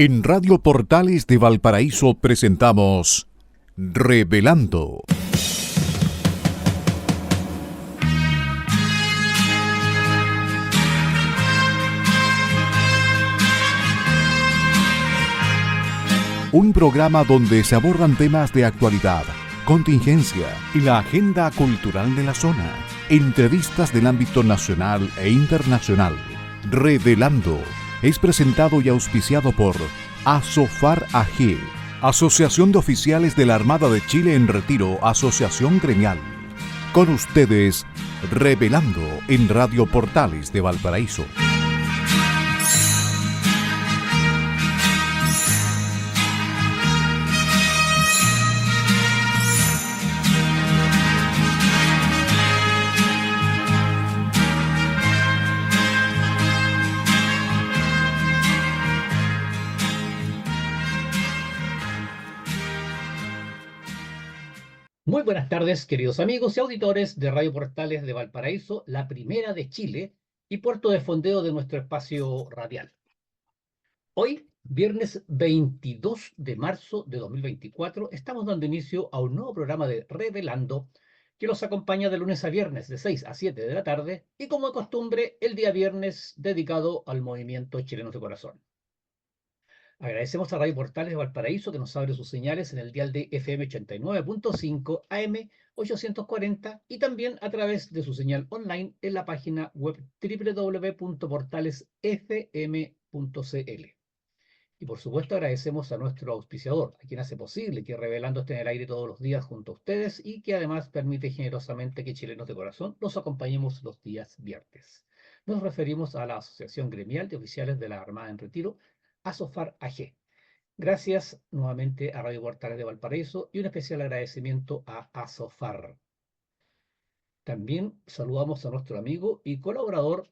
En Radio Portales de Valparaíso presentamos Revelando. Un programa donde se abordan temas de actualidad, contingencia y la agenda cultural de la zona. Entrevistas del ámbito nacional e internacional. Revelando es presentado y auspiciado por Asofar AG, Asociación de Oficiales de la Armada de Chile en Retiro, Asociación Gremial. Con ustedes, Revelando en Radio Portales de Valparaíso. Muy buenas tardes, queridos amigos y auditores de Radio Portales de Valparaíso, la primera de Chile y puerto de fondeo de nuestro espacio radial. Hoy, viernes 22 de marzo de 2024, estamos dando inicio a un nuevo programa de Revelando que los acompaña de lunes a viernes de 6 a 7 de la tarde y, como de costumbre, el día viernes dedicado al movimiento Chilenos de Corazón. Agradecemos a Radio Portales de Valparaíso que nos abre sus señales en el dial de FM 89.5 AM 840 y también a través de su señal online en la página web www.portalesfm.cl. Y por supuesto agradecemos a nuestro auspiciador, a quien hace posible que Revelando esté en el aire todos los días junto a ustedes y que además permite generosamente que Chilenos de Corazón los acompañemos los días viernes. Nos referimos a la Asociación Gremial de Oficiales de la Armada en Retiro, Asofar AG. Gracias nuevamente a Radio Portales de Valparaíso y un especial agradecimiento a Asofar. También saludamos a nuestro amigo y colaborador,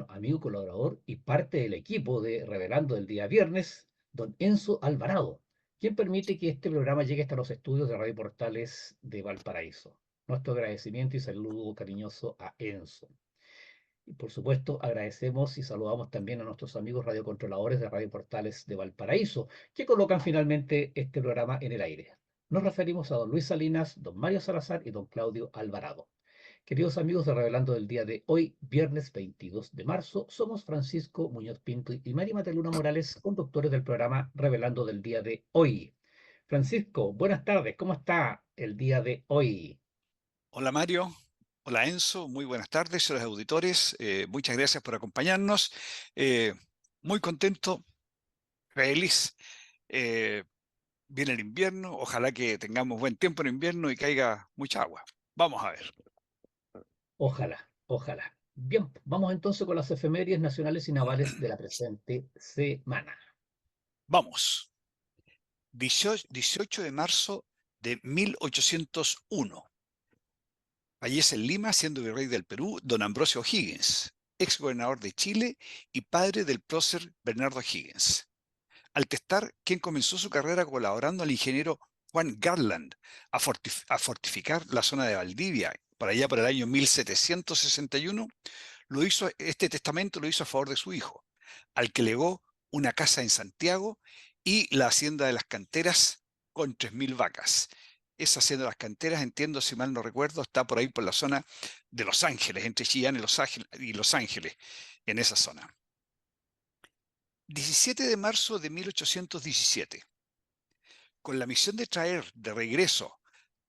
amigo colaborador y parte del equipo de Revelando del día viernes, don Enzo Alvarado, quien permite que este programa llegue hasta los estudios de Radio Portales de Valparaíso. Nuestro agradecimiento y saludo cariñoso a Enzo. Y por supuesto, agradecemos y saludamos también a nuestros amigos radiocontroladores de Radio Portales de Valparaíso, que colocan finalmente este programa en el aire. Nos referimos a don Luis Salinas, don Mario Salazar y don Claudio Alvarado. Queridos amigos de Revelando del día de hoy, viernes 22 de marzo, somos Francisco Muñoz Pinto y Mari Mateluna Morales, conductores del programa Revelando del día de hoy. Francisco, buenas tardes, ¿cómo está el día de hoy? Hola Mario, hola Enzo, muy buenas tardes a los auditores, muchas gracias por acompañarnos, muy contento, feliz, viene el invierno, ojalá que tengamos buen tiempo en invierno y caiga mucha agua. Vamos a ver. Ojalá, ojalá. Bien, vamos entonces con las efemérides nacionales y navales de la presente semana. Vamos. 18 de marzo de 1801. Fallece en Lima, siendo virrey del Perú, don Ambrosio O'Higgins, ex gobernador de Chile y padre del prócer Bernardo O'Higgins. Al testar, quien comenzó su carrera colaborando al ingeniero Juan Garland a fortificar la zona de Valdivia, para allá por el año 1761, este testamento lo hizo a favor de su hijo, al que legó una casa en Santiago y la hacienda de las Canteras con 3.000 vacas. Esa hacienda de las Canteras, entiendo, si mal no recuerdo, está por ahí por la zona de Los Ángeles, entre Chillán y Los Ángeles, en esa zona. 17 de marzo de 1817. Con la misión de traer de regreso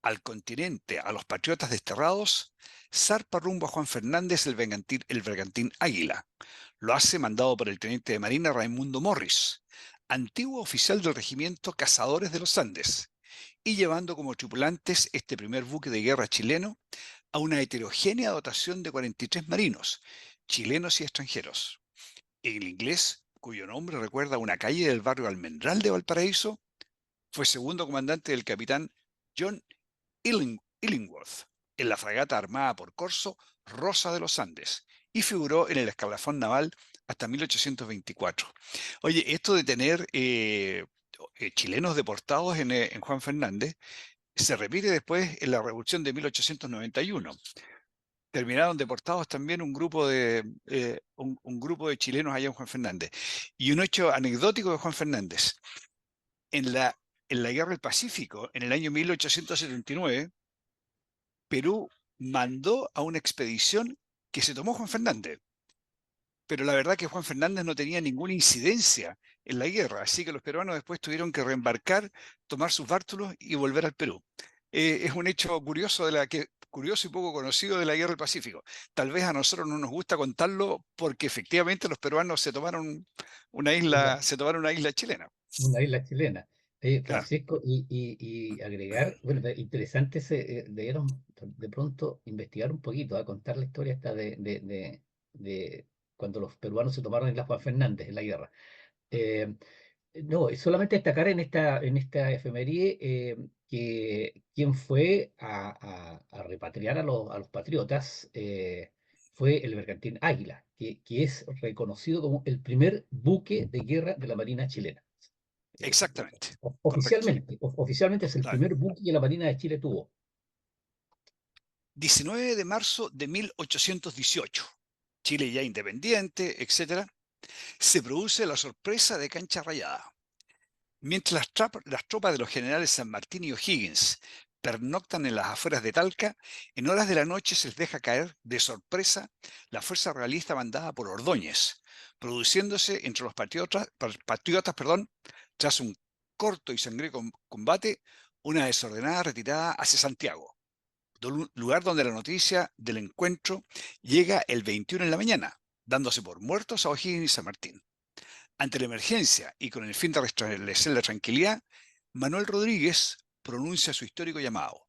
al continente a los patriotas desterrados, zarpa rumbo a Juan Fernández el bergantín Águila. Lo hace mandado por el teniente de marina Raimundo Morris, antiguo oficial del regimiento Cazadores de los Andes, y llevando como tripulantes este primer buque de guerra chileno a una heterogénea dotación de 43 marinos, chilenos y extranjeros. El inglés, cuyo nombre recuerda a una calle del barrio Almendral de Valparaíso, fue segundo comandante del capitán John Illingworth en la fragata armada por Corso Rosa de los Andes y figuró en el escalafón naval hasta 1824. Oye, esto de tener chilenos deportados en Juan Fernández se repite después en la Revolución de 1891. terminaron deportados también un grupo de chilenos allá en Juan Fernández. Y un hecho anecdótico de Juan Fernández. En la Guerra del Pacífico, en el año 1879, Perú mandó a una expedición que se tomó Juan Fernández. Pero la verdad que Juan Fernández no tenía ninguna incidencia en la guerra, así que los peruanos después tuvieron que reembarcar, tomar sus bártulos y volver al Perú. Es un hecho curioso curioso y poco conocido de la Guerra del Pacífico. Tal vez a nosotros no nos gusta contarlo porque efectivamente los peruanos Una, se tomaron una isla chilena. una isla chilena. Claro. Francisco, y agregar, bueno, interesante, debieron de pronto investigar un poquito, a contar la historia esta de cuando los peruanos se tomaron Isla Juan Fernández en la guerra. Eh, no, es solamente destacar en esta efeméride que quien fue a repatriar a los patriotas fue el bergantín Águila, que es reconocido como el primer buque de guerra de la Marina chilena. Eh, Exactamente. Correcto. oficialmente es el Claro. primer buque que la Marina de Chile tuvo. 19 de marzo de 1818. Chile ya independiente, etcétera. Se produce la sorpresa de Cancha Rayada. Mientras las tropas de los generales San Martín y O'Higgins pernoctan en las afueras de Talca, en horas de la noche se les deja caer de sorpresa la fuerza realista mandada por Ordóñez, produciéndose entre los patriotas, tras un corto y sangriento combate, una desordenada retirada hacia Santiago, lugar donde la noticia del encuentro llega el 21 en la mañana, dándose por muertos a O'Higgins y San Martín. Ante la emergencia y con el fin de restablecer la tranquilidad, Manuel Rodríguez pronuncia su histórico llamado: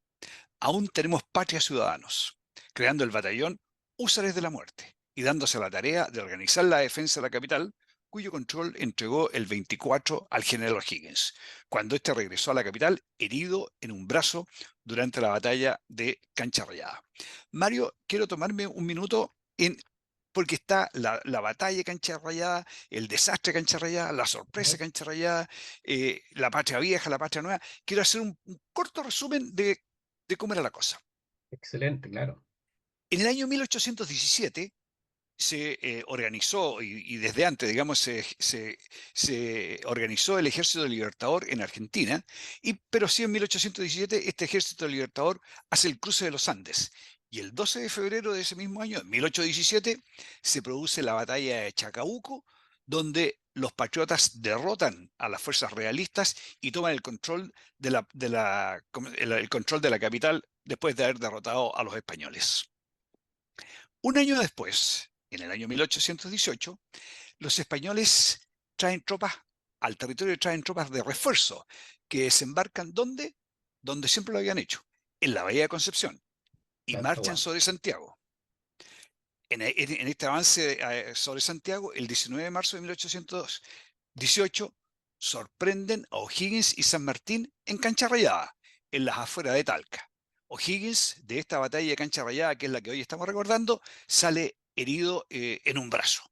"Aún tenemos patria, ciudadanos", creando el batallón Húsares de la Muerte y dándose la tarea de organizar la defensa de la capital, cuyo control entregó el 24 al general O'Higgins, cuando éste regresó a la capital herido en un brazo durante la batalla de Cancha Rayada. Mario, quiero tomarme un minuto porque está la batalla de Cancha Rayada, el desastre de Cancha Rayada, la sorpresa de ¿No? Cancha Rayada, la patria vieja, la patria nueva. Quiero hacer un corto resumen de cómo era la cosa. Excelente, claro. En el año 1817 se organizó, y desde antes, digamos, se organizó el Ejército Libertador en Argentina, pero sí en 1817 este Ejército Libertador hace el cruce de los Andes. Y el 12 de febrero de ese mismo año, 1817, se produce la batalla de Chacabuco, donde los patriotas derrotan a las fuerzas realistas y toman el control el control de la capital después de haber derrotado a los españoles. Un año después, en el año 1818, los españoles traen tropas al territorio, traen tropas de refuerzo que desembarcan ¿dónde? Donde siempre lo habían hecho, en la Bahía de Concepción, y marchan Talcahuano. sobre Santiago. En este avance sobre Santiago, el 19 de marzo de 1818, sorprenden a O'Higgins y San Martín en Cancha Rayada, en las afueras de Talca. O'Higgins, de esta batalla de Cancha Rayada, que es la que hoy estamos recordando, sale herido en un brazo.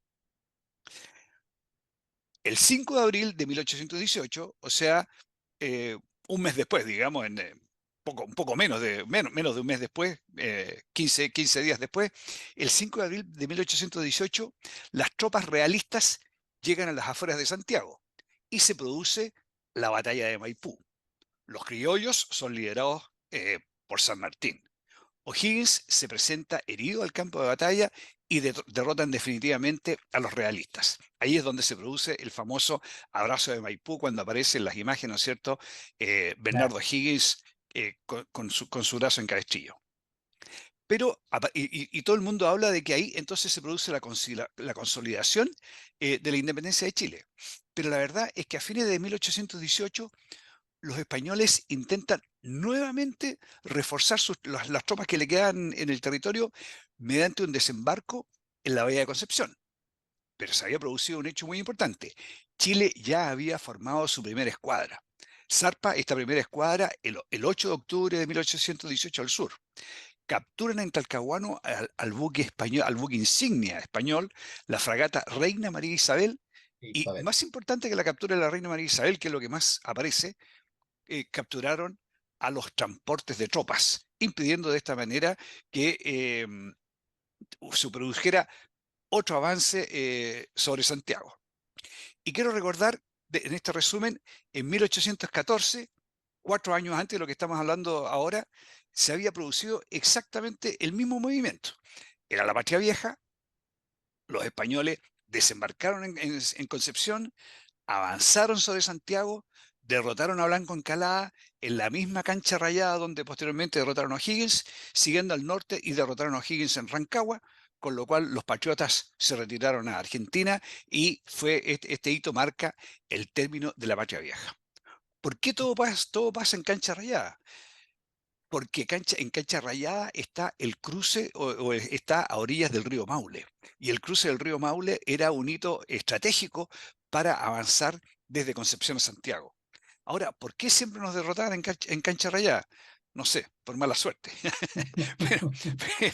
El 5 de abril de 1818, o sea, un mes después, digamos, un poco menos de un mes después, 15 días después, el 5 de abril de 1818, las tropas realistas llegan a las afueras de Santiago y se produce la batalla de Maipú. Los criollos son liderados por San Martín. O'Higgins se presenta herido al campo de batalla y derrotan definitivamente a los realistas. Ahí es donde se produce el famoso abrazo de Maipú, cuando aparecen las imágenes, ¿no es cierto? Bernardo Claro. O'Higgins con su brazo en cabestrillo. Pero, y todo el mundo habla de que ahí entonces se produce la consolidación de la independencia de Chile. Pero la verdad es que a fines de 1818 los españoles intentan nuevamente reforzar las tropas que le quedan en el territorio mediante un desembarco en la Bahía de Concepción. Pero se había producido un hecho muy importante. Chile ya había formado su primera escuadra. Zarpa esta primera escuadra el 8 de octubre de 1818 al sur. Capturan en Talcahuano al buque español, al buque insignia español, la fragata Reina María Isabel, y Isabel. más importante que la captura de la Reina María Isabel, que es lo que más aparece, capturaron a los transportes de tropas, impidiendo de esta manera que se produjera otro avance sobre Santiago. Y quiero recordar, en este resumen, en 1814, 4 años antes de lo que estamos hablando ahora, se había producido exactamente el mismo movimiento. Era la Patria Vieja, los españoles desembarcaron en Concepción, avanzaron sobre Santiago, derrotaron a Blanco Encalada en la misma cancha rayada donde posteriormente derrotaron a O'Higgins, siguiendo al norte y derrotaron a O'Higgins en Rancagua, con lo cual los patriotas se retiraron a Argentina y este hito marca el término de la Patria Vieja. ¿Por qué todo pasa en cancha rayada? Porque en cancha rayada está el cruce o está a orillas del río Maule. Y el cruce del río Maule era un hito estratégico para avanzar desde Concepción a Santiago. Ahora, ¿por qué siempre nos derrotaban en cancha rayada? No sé, por mala suerte. pero,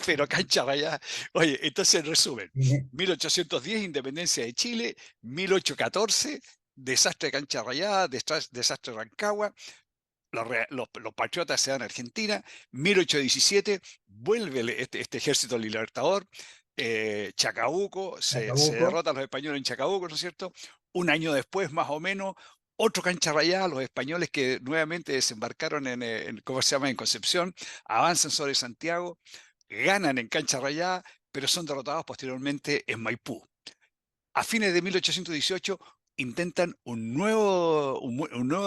pero cancha rayada. Oye, entonces en resumen, 1810, independencia de Chile, 1814, desastre de cancha rayada, desastre de Rancagua, los patriotas se dan a Argentina, 1817 vuelve este ejército libertador, Chacabuco, se Chacabuco. derrota a los españoles en Chacabuco, ¿no es cierto? Un año después, más o menos, otro cancha rayada, los españoles que nuevamente desembarcaron ¿cómo se llama?, en Concepción, avanzan sobre Santiago, ganan en cancha rayada, pero son derrotados posteriormente en Maipú. A fines de 1818 intentan un nuevo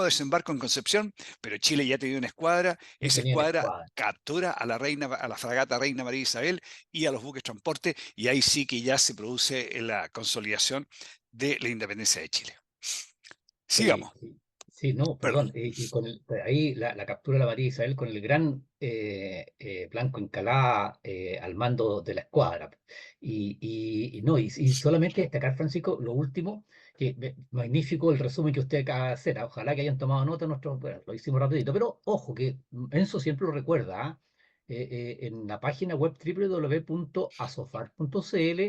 desembarco en Concepción, pero Chile ya tenía una escuadra. No Esa tenían escuadra escuadra. captura a la fragata Reina María Isabel y a los buques transporte, y ahí sí que ya se produce la consolidación de la independencia de Chile. Sí, Sigamos, sí, sí, no, perdón. perdón. Y con ahí la captura de la María Isabel con el gran Blanco Encalada al mando de la escuadra. Y no, y solamente destacar, Francisco, lo último, que magnífico el resumen que usted acaba de hacer. Ojalá que hayan tomado nota nosotros, bueno, lo hicimos rapidito, pero ojo, que Enzo siempre lo recuerda, ¿ah? En la página web www.asofar.cl,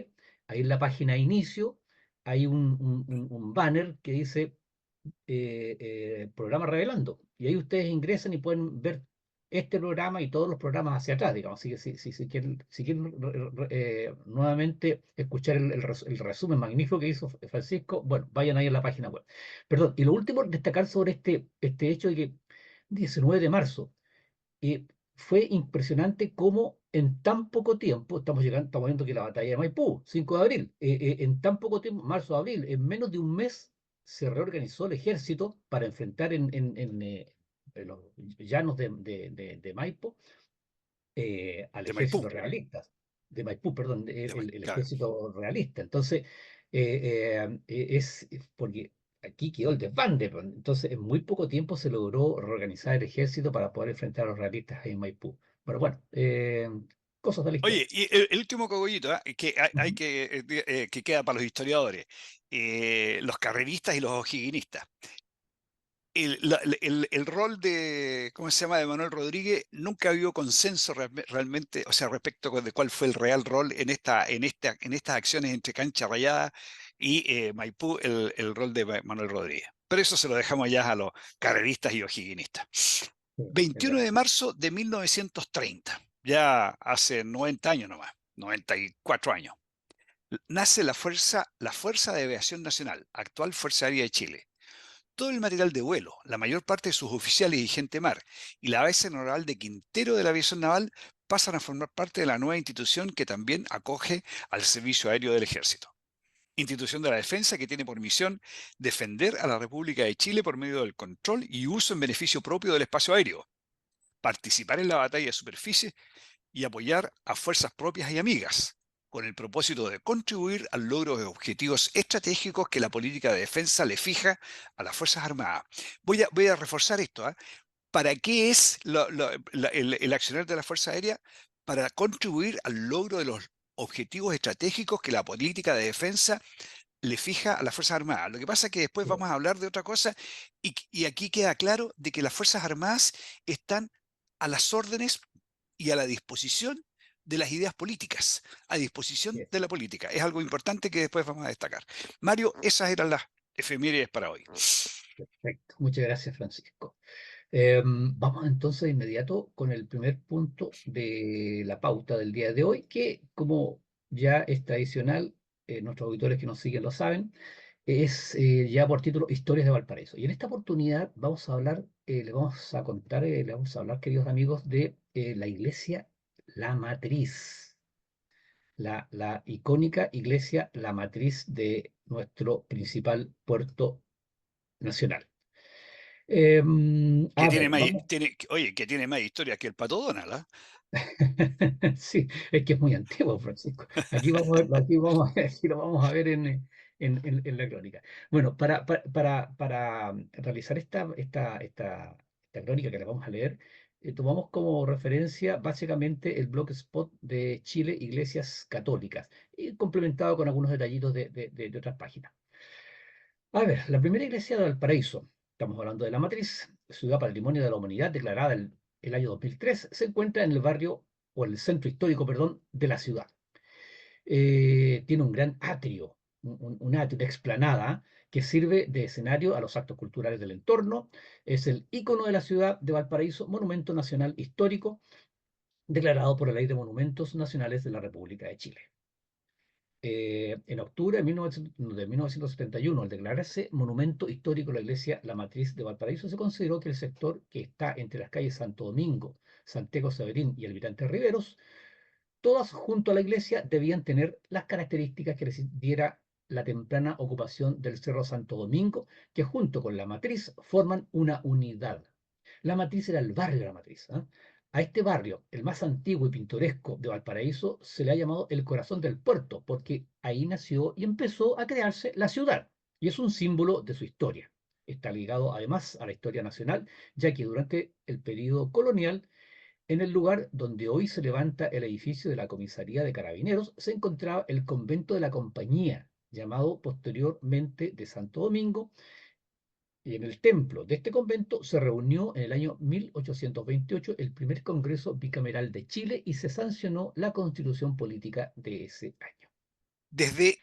ahí en la página inicio, hay un banner que dice programa Revelando. Y ahí ustedes ingresan y pueden ver este programa y todos los programas hacia atrás, digamos. Así que si quieren nuevamente escuchar el resumen magnífico que hizo Francisco, bueno, vayan ahí a la página web. Perdón, y lo último, destacar sobre este hecho de que 19 de marzo, fue impresionante cómo en tan poco tiempo, estamos viendo que la batalla de Maipú, 5 de abril, en tan poco tiempo, marzo, abril, en menos de un mes se reorganizó el ejército para enfrentar en los llanos de Maipo al De Maipú, ejército realista, de Maipú, perdón, el claro. ejército realista. Entonces, es porque aquí quedó el desbande, pues. Entonces, en muy poco tiempo se logró reorganizar el ejército para poder enfrentar a los realistas ahí en Maipú. Pero bueno, cosas de la historia. Oye, y el último cogollito, que hay Ujú. que queda para los historiadores, los carreristas y los o'higginistas. El rol de, ¿cómo se llama?, de Manuel Rodríguez, nunca ha habido consenso realmente, o sea, respecto de cuál fue el real rol en estas acciones entre Cancha Rayada y Maipú, el rol de Manuel Rodríguez. Pero eso se lo dejamos ya a los carreristas y o'higginistas. Sí, es 21 de verdad. marzo de 1930, ya hace 90 años nomás, 94 años, nace la Fuerza de Aviación Nacional, actual Fuerza Aérea de Chile. Todo el material de vuelo, la mayor parte de sus oficiales y gente mar, y la base naval de Quintero de la aviación naval pasan a formar parte de la nueva institución que también acoge al Servicio Aéreo del Ejército. Institución de la Defensa que tiene por misión defender a la República de Chile por medio del control y uso en beneficio propio del espacio aéreo, participar en la batalla de superficie y apoyar a fuerzas propias y amigas, con el propósito de contribuir al logro de objetivos estratégicos que la política de defensa le fija a las Fuerzas Armadas. Voy a reforzar esto, ¿eh? ¿Para qué es el accionar de la Fuerza Aérea? Para contribuir al logro de los objetivos estratégicos que la política de defensa le fija a las Fuerzas Armadas. Lo que pasa es que después Sí, vamos a hablar de otra cosa y aquí queda claro de que las Fuerzas Armadas están a las órdenes y a la disposición de las ideas políticas, a así disposición es. de la política. Es algo importante que después vamos a destacar. Mario, esas eran las efemérides para hoy. Perfecto. Muchas gracias, Francisco. Vamos entonces de inmediato con el primer punto de la pauta del día de hoy, que como ya es tradicional, nuestros auditores que nos siguen lo saben, es ya por título Historias de Valparaíso. Y en esta oportunidad vamos a hablar, le vamos a contar, le vamos a hablar, queridos amigos, de la iglesia La Matriz, la icónica iglesia La Matriz de nuestro principal puerto nacional. Que A tiene ver, más, vamos. oye, que tiene más historia que el Pato Donald, ¿ah? Sí, es que es muy antiguo, Francisco. Aquí lo vamos a ver en la crónica. Bueno, para realizar esta crónica que la vamos a leer, tomamos como referencia básicamente el blogspot de Chile, Iglesias Católicas, y complementado con algunos detallitos de otras páginas. A ver, la primera iglesia de Valparaíso, estamos hablando de la Matriz, ciudad patrimonio de la humanidad declarada el año 2003, se encuentra en el barrio, o el centro histórico, perdón, de la ciudad. Tiene un gran atrio, un atrio, una explanada, que sirve de escenario a los actos culturales del entorno. Es el ícono de la ciudad de Valparaíso, monumento nacional histórico, declarado por la Ley de Monumentos Nacionales de la República de Chile. En octubre de 1971, al declararse monumento histórico la iglesia La Matriz de Valparaíso, se consideró que el sector que está entre las calles Santo Domingo, Santiago Severín y Almirante Riveros, todas junto a la iglesia, debían tener las características que les diera la temprana ocupación del Cerro Santo Domingo, que junto con La Matriz forman una unidad. La Matriz era el barrio de La Matriz, ¿eh? A este barrio, el más antiguo y pintoresco de Valparaíso, se le ha llamado el corazón del puerto, porque ahí nació y empezó a crearse la ciudad, y es un símbolo de su historia. Está ligado además a la historia nacional, ya que durante el periodo colonial, en el lugar donde hoy se levanta el edificio de la Comisaría de Carabineros, se encontraba el convento de la Compañía, llamado posteriormente de Santo Domingo, y en el templo de este convento se reunió en el año 1828 el primer Congreso Bicameral de Chile y se sancionó la constitución política de ese año.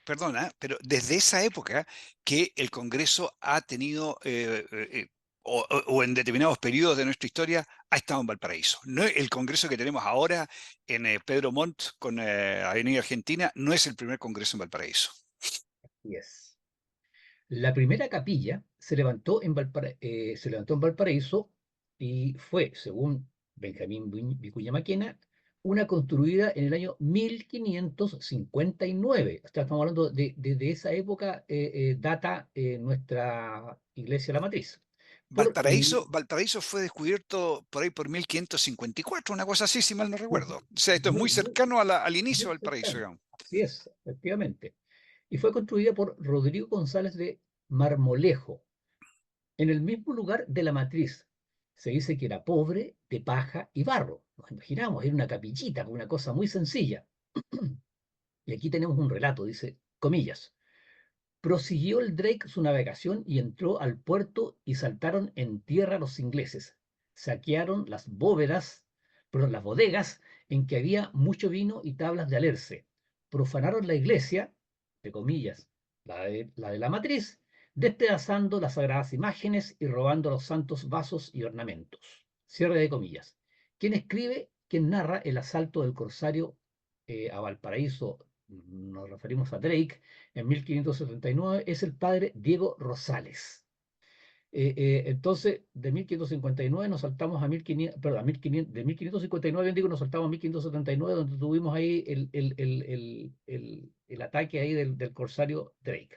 Perdona, pero desde esa época que el Congreso ha tenido, o en determinados periodos de nuestra historia, ha estado en Valparaíso. No, el Congreso que tenemos ahora en Pedro Montt con Avenida Argentina no es el primer Congreso en Valparaíso. Y es. La primera capilla se levantó en Valparaíso y fue, según Benjamín Vicuña Maquena, una construida en el año 1559. O sea, estamos hablando de esa época, data nuestra iglesia La Matriz. Por Valparaíso fue descubierto por ahí por 1554, una cosa así, si mal no muy, recuerdo. O sea, esto es muy, muy muy, cercano al inicio muy de Valparaíso, cercano. digamos. Así es, efectivamente. Y fue construida por Rodrigo González de Marmolejo, en el mismo lugar de La Matriz. Se dice que era pobre, de paja y barro. Nos imaginamos, era una capillita, una cosa muy sencilla. Y aquí tenemos un relato, dice, comillas. Prosiguió el Drake su navegación y entró al puerto y saltaron en tierra los ingleses. Saquearon las bodegas en que había mucho vino y tablas de alerce. Profanaron la iglesia, de comillas, la de la Matriz, despedazando las sagradas imágenes y robando los santos vasos y ornamentos. Cierre de comillas. Quien narra el asalto del corsario a Valparaíso, nos referimos a Drake, en 1579, es el padre Diego Rosales. Entonces, de 1559 nos saltamos a 1500, perdón, a 1500, de 1559, bien digo, nos saltamos a 1579, donde tuvimos ahí el ataque ahí del corsario Drake.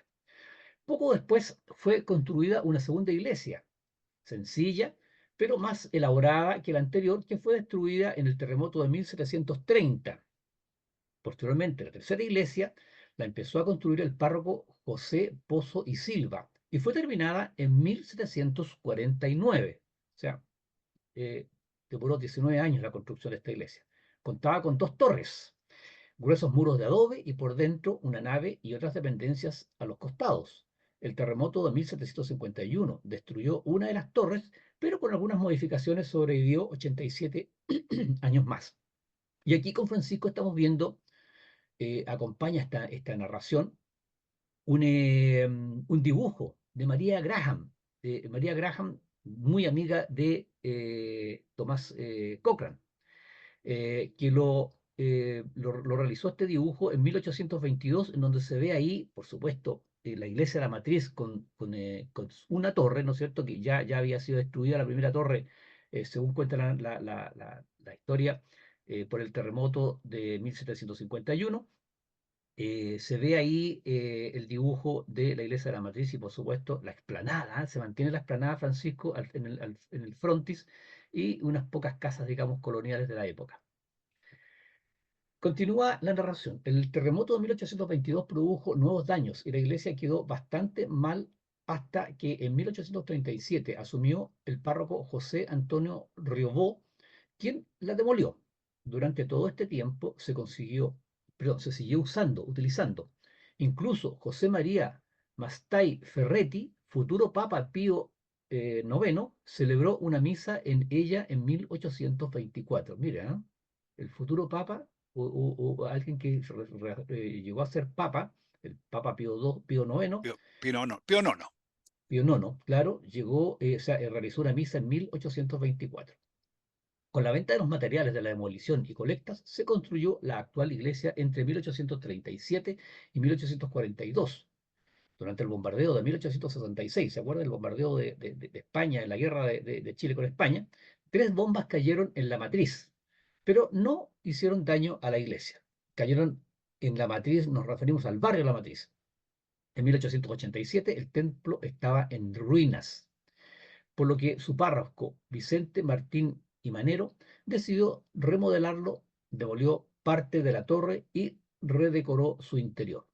Poco después fue construida una segunda iglesia, sencilla, pero más elaborada que la anterior, que fue destruida en el terremoto de 1730. Posteriormente, la tercera iglesia la empezó a construir el párroco José Pozo y Silva y fue terminada en 1749. O sea, demoró 19 años la construcción de esta iglesia. Contaba con dos torres, gruesos muros de adobe y por dentro una nave y otras dependencias a los costados. El terremoto de 1751 destruyó una de las torres, pero con algunas modificaciones sobrevivió 87 años más. Y aquí con Francisco estamos viendo, acompaña esta narración, un dibujo de María Graham. María Graham muy amiga de Tomás Cochrane, que lo realizó este dibujo en 1822, en donde se ve ahí, por supuesto, la iglesia de la Matriz con una torre, ¿no es cierto?, que ya había sido destruida la primera torre, según cuenta la historia, por el terremoto de 1751. Se ve ahí el dibujo de la iglesia de la Matriz y, por supuesto, la explanada. Se mantiene la explanada, Francisco, en el frontis, y unas pocas casas, digamos, coloniales de la época. Continúa la narración. El terremoto de 1822 produjo nuevos daños y la iglesia quedó bastante mal hasta que en 1837 asumió el párroco José Antonio Riobó, quien la demolió. Durante todo este tiempo se siguió utilizando. Incluso José María Mastay Ferretti, futuro Papa Pío IX, celebró una misa en ella en 1824. Mira, ¿eh? El futuro Papa o alguien que llegó a ser Papa, el Papa Pío IX, Pío Nono. Pío IX, claro, llegó, o sea, realizó una misa en 1824. Con la venta de los materiales de la demolición y colectas, se construyó la actual iglesia entre 1837 y 1842. Durante el bombardeo de 1866, ¿se acuerdan del bombardeo de España en la guerra de Chile con España? 3 bombas cayeron en la matriz, pero no hicieron daño a la iglesia. Cayeron en la matriz, nos referimos al barrio de la Matriz. En 1887 el templo estaba en ruinas, por lo que su párroco, Vicente Martín y Manero, decidió remodelarlo, demolió parte de la torre y redecoró su interior.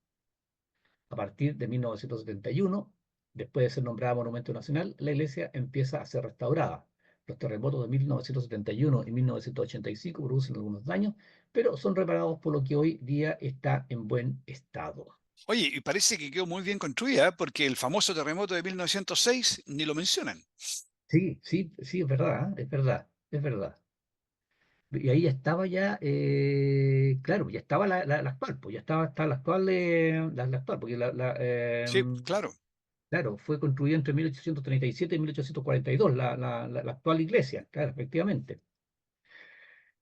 A partir de 1971, después de ser nombrada Monumento Nacional, la iglesia empieza a ser restaurada. Los terremotos de 1971 y 1985 producen algunos daños, pero son reparados, por lo que hoy día está en buen estado. Oye, y parece que quedó muy bien construida, porque el famoso terremoto de 1906 ni lo mencionan. Sí, sí, sí, es verdad, ¿eh? Es verdad, es verdad. Y ahí ya estaba ya, claro, ya estaba la actual, pues ya estaba la actual, la actual, porque Sí, claro. claro, fue construida entre 1837 y 1842, la actual iglesia, claro, efectivamente.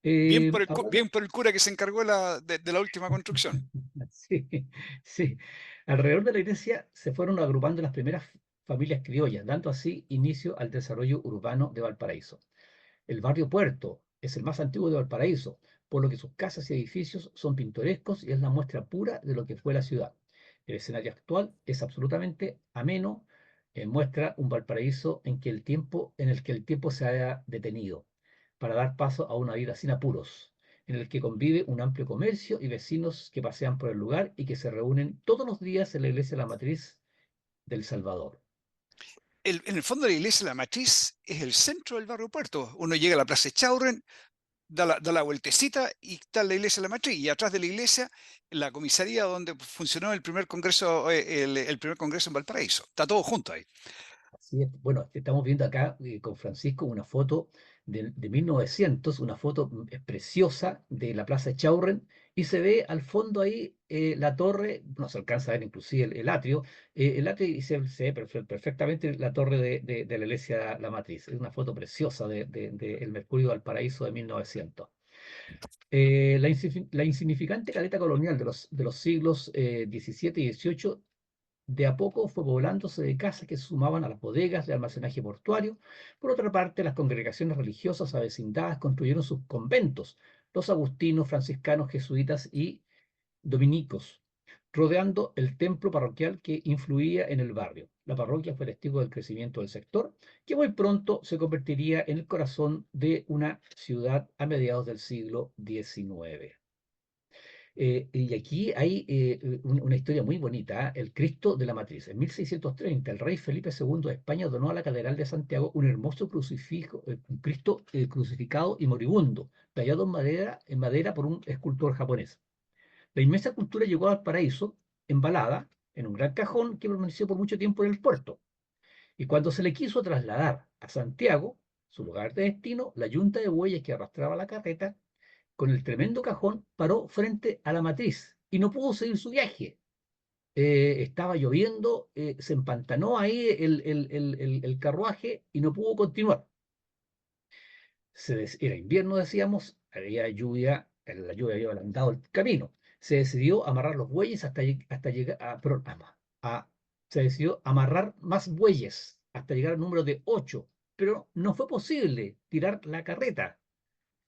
Ahora, Bien por el cura que se encargó de la última construcción. sí, sí. Alrededor de la iglesia se fueron agrupando las primeras familias criollas, dando así inicio al desarrollo urbano de Valparaíso. El barrio Puerto es el más antiguo de Valparaíso, por lo que sus casas y edificios son pintorescos y es la muestra pura de lo que fue la ciudad. El escenario actual es absolutamente ameno, muestra un Valparaíso en el que el tiempo se haya detenido para dar paso a una vida sin apuros, en el que convive un amplio comercio y vecinos que pasean por el lugar y que se reúnen todos los días en la iglesia de la Matriz del Salvador. En el fondo, la iglesia de la Matriz es el centro del barrio Puerto. Uno llega a la Plaza Chaurren, da la vueltecita y está la iglesia de la Matriz. Y atrás de la iglesia, la comisaría donde funcionó el primer congreso, el primer congreso en Valparaíso. Está todo junto ahí. Así es. Bueno, estamos viendo acá con Francisco una foto de 1900, una foto preciosa de la Plaza Chaurren, y se ve al fondo ahí la torre, no se alcanza a ver inclusive el atrio y se ve perfectamente la torre de la iglesia La Matriz. Es una foto preciosa de el Mercurio Valparaíso de 1900. La insignificante caleta colonial de los siglos XVII y XVIII de a poco fue poblándose de casas que se sumaban a las bodegas de almacenaje portuario. Por otra parte, las congregaciones religiosas avecindadas construyeron sus conventos, los agustinos, franciscanos, jesuitas y dominicos, rodeando el templo parroquial que influía en el barrio. La parroquia fue testigo del crecimiento del sector, que muy pronto se convertiría en el corazón de una ciudad a mediados del siglo XIX. Y aquí hay una historia muy bonita, ¿eh? El Cristo de la Matriz. En 1630, el rey Felipe II de España donó a la Catedral de Santiago un hermoso crucifijo, un Cristo crucificado y moribundo, tallado en madera por un escultor japonés. La inmensa cultura llegó al paraíso, embalada, en un gran cajón que permaneció por mucho tiempo en el puerto. Y cuando se le quiso trasladar a Santiago, su lugar de destino, la yunta de bueyes que arrastraba la carreta con el tremendo cajón, paró frente a la Matriz y no pudo seguir su viaje. estaba lloviendo, se empantanó ahí el carruaje y no pudo continuar. Era invierno, decíamos, había lluvia, la lluvia había ablandado el camino. Se decidió amarrar los bueyes hasta llegar se decidió amarrar más bueyes hasta llegar al número de 8, pero no fue posible tirar la carreta.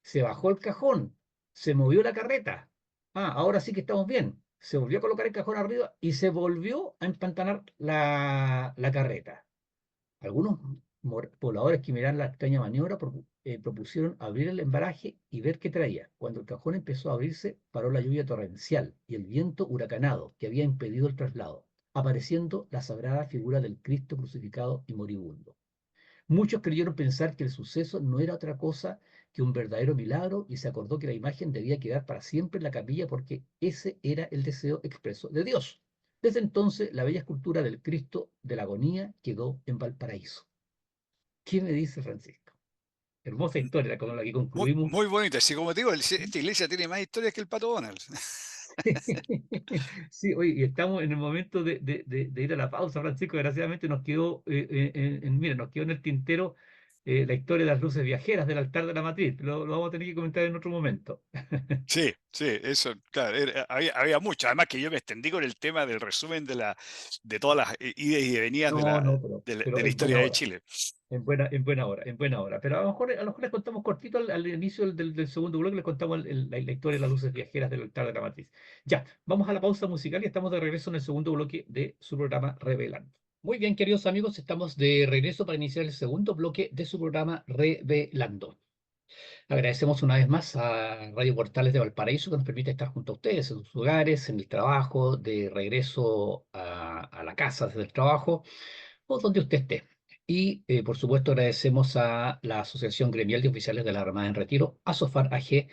Se bajó el cajón, se movió la carreta. Ahora sí que estamos bien. Se volvió a colocar el cajón arriba y se volvió a empantanar la carreta. Algunos pobladores que miraron la extraña maniobra propusieron abrir el embaraje y ver qué traía. Cuando el cajón empezó a abrirse, paró la lluvia torrencial y el viento huracanado que había impedido el traslado, apareciendo la sagrada figura del Cristo crucificado y moribundo. Muchos creyeron pensar que el suceso no era otra cosa que un verdadero milagro y se acordó que la imagen debía quedar para siempre en la capilla porque ese era el deseo expreso de Dios. Desde entonces, la bella escultura del Cristo de la Agonía quedó en Valparaíso. ¿Qué me dice Francisco? Hermosa historia con la que Muy, concluimos. muy bonita. Así como te digo, esta iglesia tiene más historias que el Pato Donald. Sí, oye, y estamos en el momento de ir a la pausa, Francisco. Desgraciadamente nos quedó, mira, nos quedó en el tintero la historia de las luces viajeras del altar de la matriz. Lo vamos a tener que comentar en otro momento. Sí, sí, eso, claro, había mucho. Además que yo me extendí con el tema del resumen de todas las idas y venidas de No, no, de pero la en buena historia de hora. Chile. En buena hora. Pero a lo mejor les contamos cortito al inicio del segundo bloque, les contamos la historia de las luces viajeras del altar de la matriz. Ya, vamos a la pausa musical y estamos de regreso en el segundo bloque de su programa Revelando. Muy bien, queridos amigos, estamos de regreso para iniciar el segundo bloque de su programa Revelando. Agradecemos una vez más a Radio Portales de Valparaíso que nos permite estar junto a ustedes en sus hogares, en el trabajo, de regreso a la casa desde el trabajo o donde usted esté. Y por supuesto agradecemos a la Asociación Gremial de Oficiales de la Armada en Retiro, ASOFAR AG,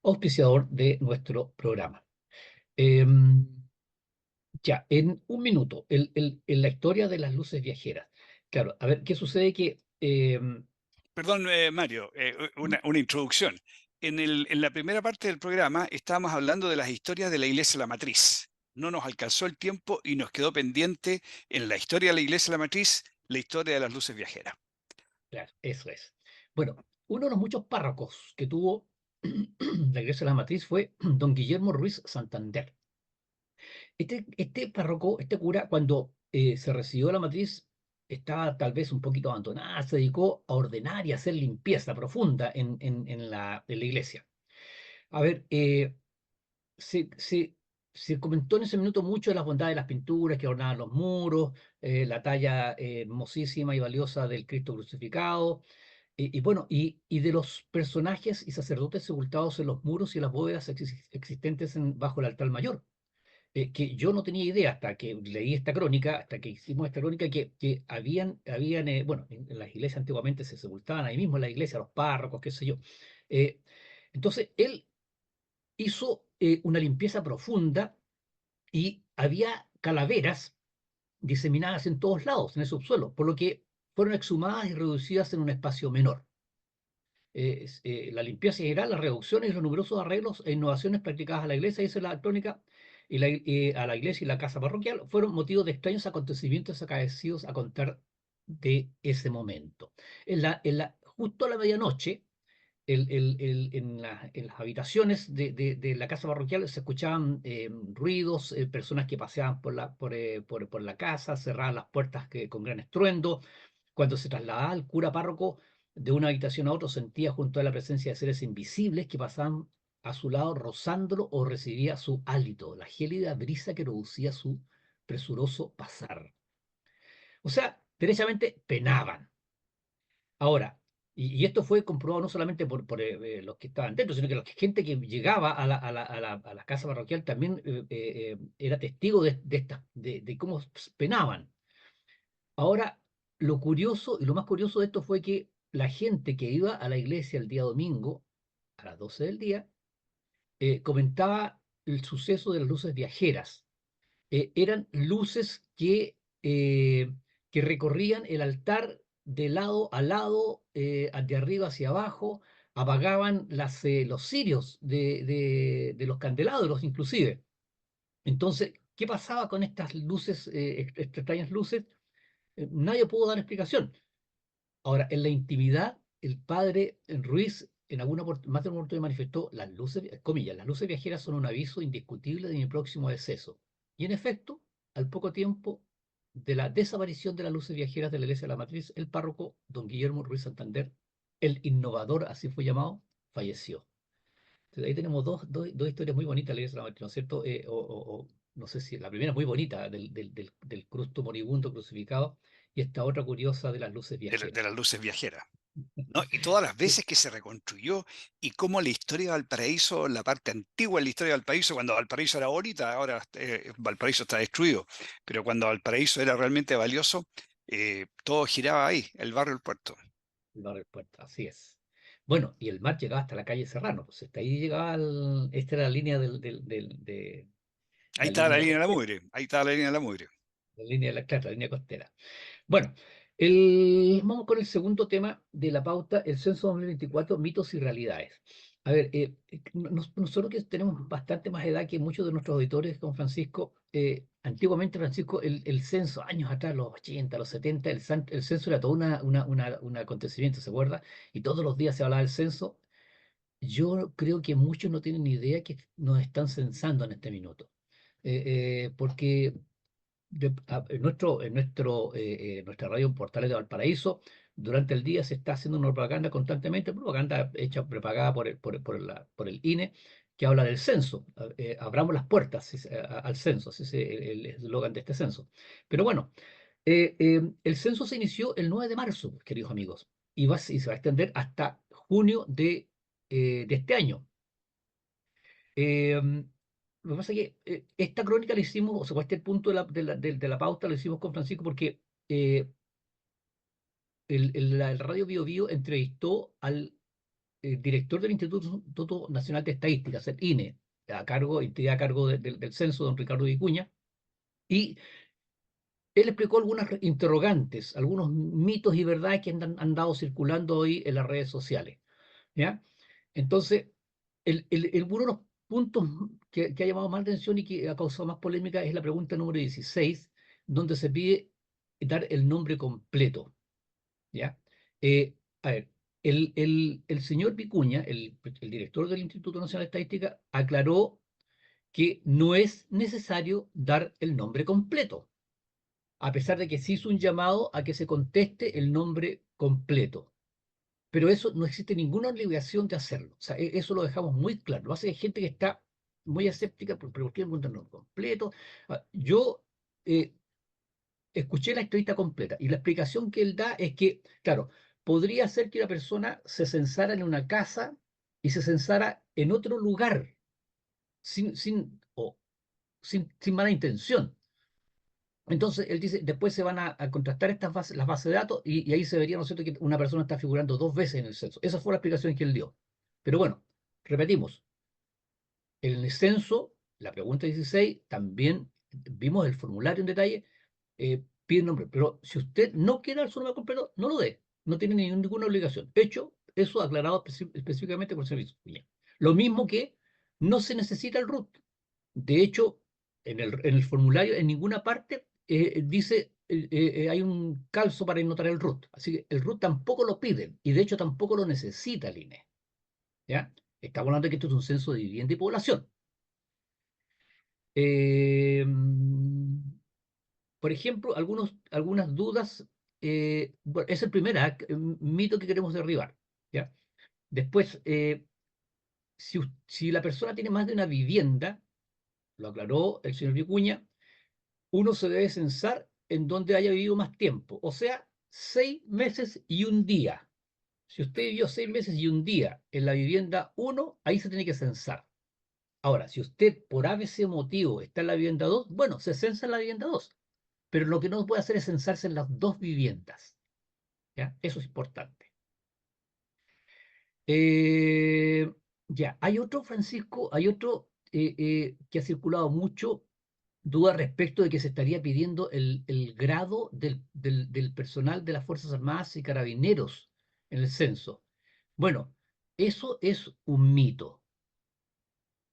auspiciador de nuestro programa. Em, ya, en un minuto, en la historia de las luces viajeras. Claro, a ver, ¿qué sucede? Que Perdón, Mario, una introducción. En la primera parte del programa estábamos hablando de las historias de la Iglesia de la Matriz. No nos alcanzó el tiempo y nos quedó pendiente en la historia de la Iglesia de la Matriz la historia de las luces viajeras. claro, eso es. Bueno, uno de los muchos párrocos que tuvo la Iglesia de la Matriz fue don Guillermo Ruiz Santander. Este párroco, este cura, cuando se recibió de la matriz, estaba tal vez un poquito abandonada, se dedicó a ordenar y a hacer limpieza profunda en la iglesia. A ver, se, se, se comentó en ese minuto mucho de las bondades de las pinturas que adornaban los muros, la talla hermosísima y valiosa del Cristo crucificado, y bueno, y de los personajes y sacerdotes sepultados en los muros y las bóvedas existentes bajo el altar mayor, que yo no tenía idea hasta que leí esta crónica, hasta que hicimos esta crónica, que habían bueno, en las iglesias antiguamente se sepultaban ahí mismo en la iglesia, los párrocos, qué sé yo. Eh, entonces, él hizo una limpieza profunda y había calaveras diseminadas en todos lados, en el subsuelo, por lo que fueron exhumadas y reducidas en un espacio menor. La limpieza general, las reducciones y los numerosos arreglos e innovaciones practicadas a la iglesia, dice la crónica, a la iglesia y la casa parroquial, fueron motivos de extraños acontecimientos acaecidos a contar de ese momento. Justo a la medianoche, en las habitaciones de la casa parroquial se escuchaban ruidos, personas que paseaban por la casa, cerraban las puertas con gran estruendo. Cuando se trasladaba el cura párroco de una habitación a otra, sentía junto a la presencia de seres invisibles que pasaban a su lado rozándolo o recibía su hálito, la gélida brisa que producía su presuroso pasar. O sea, derechamente penaban. Ahora, y esto fue comprobado no solamente por los que estaban dentro, sino que la gente que llegaba a la casa parroquial también era testigo de cómo penaban. Ahora, lo curioso y lo más curioso de esto fue que la gente que iba a la iglesia el día domingo, a las 12 del día, comentaba el suceso de las luces viajeras. Eran luces que recorrían el altar de lado a lado, de arriba hacia abajo, apagaban los cirios de los candelabros inclusive. Entonces, ¿Qué pasaba con estas luces, extrañas luces? Nadie pudo dar explicación. Ahora, en la intimidad, el padre Ruiz en más de una oportunidad manifestó las luces, comillas, las luces viajeras son un aviso indiscutible de mi próximo deceso. Y en efecto, al poco tiempo de la desaparición de las luces viajeras de la iglesia de la Matriz, el párroco don Guillermo Ruiz Santander, el innovador, así fue llamado, falleció. Entonces, ahí tenemos dos historias muy bonitas de la iglesia de la Matriz, ¿no es cierto? No sé si la primera es muy bonita, del Cristo moribundo crucificado, y esta otra curiosa de las luces de viajeras. las luces viajeras. ¿No? Y todas las Sí, veces que se reconstruyó y cómo la historia de Valparaíso, la parte antigua de la historia de Valparaíso, cuando Valparaíso era bonita, ahora Valparaíso está destruido, pero cuando Valparaíso era realmente valioso, todo giraba ahí, el barrio del puerto. el barrio del Puerto, así es. Bueno, y el mar llegaba hasta la calle Serrano, pues hasta ahí llegaba, esta era la línea Ahí la estaba la línea línea de la costera, mugre, ahí estaba la línea de la mugre. claro, la línea costera. Bueno, vamos con el segundo tema de la pauta, el censo 2024, mitos y realidades. A ver, nosotros que tenemos bastante más edad que muchos de nuestros auditores, don Francisco, antiguamente, Francisco, el censo, años atrás, los 80, los 70, el censo era todo un acontecimiento, ¿se acuerda? Y todos los días se hablaba del censo. Yo creo que muchos no tienen ni idea que nos están censando en este minuto. Porque nuestra radio en Portales de Valparaíso, durante el día se está haciendo una propaganda constantemente, propaganda hecha, prepagada por el INE, que habla del censo. Abramos las puertas al censo, así es el eslogan de este censo. Pero bueno, el censo se inició el 9 de marzo, queridos amigos, y se va a extender hasta junio de este año. Lo que pasa es que esta crónica la hicimos, o sea, este punto de la pauta lo hicimos con Francisco porque el Radio Bio Bio entrevistó al director del Instituto Nacional de Estadísticas, el INE, entidad a cargo del censo, don Ricardo Vicuña, y él explicó algunas interrogantes, algunos mitos y verdades que han andado circulando hoy en las redes sociales. ¿Ya? Entonces, uno de los puntos que ha llamado más atención y que ha causado más polémica es la pregunta número 16, donde se pide dar el nombre completo. ¿Ya? A ver, el señor Vicuña, el director del Instituto Nacional de Estadística, aclaró que no es necesario dar el nombre completo, a pesar de que se hizo un llamado a que se conteste el nombre completo. Pero eso no existe ninguna obligación de hacerlo. O sea, eso lo dejamos muy claro. Lo hace gente que está muy escéptica, pero ¿por qué el nombre completo? Yo escuché la entrevista completa y la explicación que él da es que, claro, podría ser que una persona se censara en una casa y se censara en otro lugar sin mala intención. Entonces, él dice, después se van a contrastar las bases de datos y ahí se vería, ¿no es cierto?, que una persona está figurando dos veces en el censo. Esa fue la explicación que él dio. Pero bueno, repetimos, en el censo, la pregunta 16, también vimos el formulario en detalle, pide el nombre. Pero si usted no quiere dar su nombre completo, no lo dé. No tiene ninguna obligación. Hecho, eso aclarado específicamente por el servicio. Bien. Lo mismo que no se necesita el RUT. De hecho, en el formulario, en ninguna parte dice, hay un calzo para anotar el RUT. Así que el RUT tampoco lo piden y de hecho tampoco lo necesita el INE. ¿Ya? Estamos hablando de que esto es un censo de vivienda y población. Eh, por ejemplo, algunas dudas. Bueno, es el primer mito que queremos derribar. ¿Ya? Después, si la persona tiene más de una vivienda, lo aclaró el señor Vicuña, uno se debe censar en donde haya vivido más tiempo, o sea, 6 meses y un día. Si usted vivió 6 meses y un día en la vivienda 1, ahí se tiene que censar. Ahora, si usted por ABC motivo está en la vivienda 2, bueno, se censa en la vivienda 2, pero lo que no puede hacer es censarse en las dos viviendas. ¿Ya? Eso es importante. Ya, hay otro, Francisco, hay otro que ha circulado mucho, duda respecto de que se estaría pidiendo el grado del personal de las Fuerzas Armadas y Carabineros en el censo. Bueno, eso es un mito.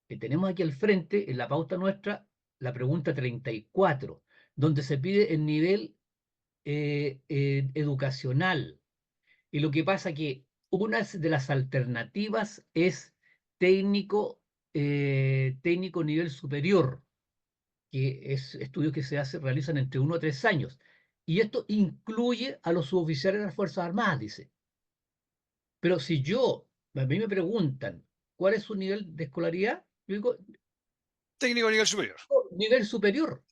Que tenemos aquí al frente, en la pauta nuestra, la pregunta 34, donde se pide el nivel educacional. Y lo que pasa que una de las alternativas es técnico, técnico nivel superior, que es estudios que realizan entre 1 a 3 años. Y esto incluye a los suboficiales de las Fuerzas Armadas, dice. Pero si a mí me preguntan cuál es su nivel de escolaridad, yo digo, Técnico a nivel superior. "Oh, nivel superior".